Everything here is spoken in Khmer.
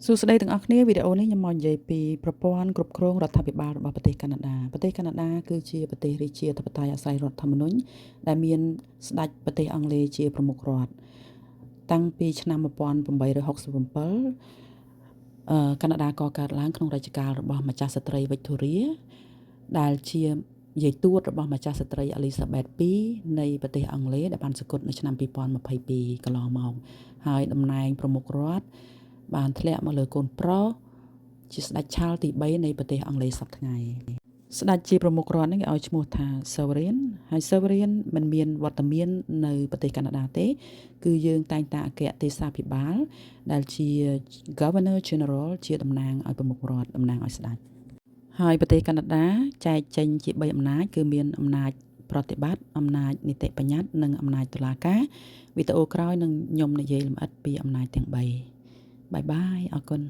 សួស្តីទាំងអស់គ្នាវីដេអូនេះខ្ញុំមកនិយាយពីប្រព័ន្ធគ្រប់គ្រងរដ្ឋាភិបាលរបស់ប្រទេសកាណាដាប្រទេសកាណាដាគឺជាប្រទេសរាជាធិបតេយ្យអាស្រ័យរដ្ឋធម្មនុញ្ញដែលមានស្ដេចប្រទេសអង់គ្លេសជាប្រមុខរដ្ឋតាំងពីឆ្នាំ1867កាណាដាកកើតឡើងក្នុងរជ្ជកាលរបស់ម្ចាស់ស្ត្រីវិកតូរីដែលជាយាយទួតរបស់ម្ចាស់ស្ត្រីអេលីសាប៊ែត2នៃប្រទេសអង់គ្លេសដែលបានសគត់នៅឆ្នាំ2022កន្លងមកហើយតំណែងប្រមុខរដ្ឋបានធ្លាក់មកលើកូនប្រុសជាស្ដេចឆាលទី3នៃប្រទេសអង់គ្លេសសប្តាហ៍ថ្ងៃស្ដេចជាប្រមុខរដ្ឋនេះគេឲ្យឈ្មោះថា Sovereign ហើយ Sovereign មិនមានវត្តមាននៅប្រទេសកាណាដាទេគឺយើងតែងតាអគ្គទេសាភិបាលដែលជា Governor General ជាតំណាងឲ្យប្រមុខរដ្ឋតំណាងឲ្យស្ដេចហើយប្រទេសកាណាដាចែកចេញជា3អំណាចគឺមានអំណាចប្រតិបត្តិអំណាចនីតិបញ្ញត្តិនិងអំណាចតុលាការវីដេអូក្រោយនឹងខ្ញុំនិយាយលម្អិតពីអំណាចទាំង3បាយបាយអរគុណ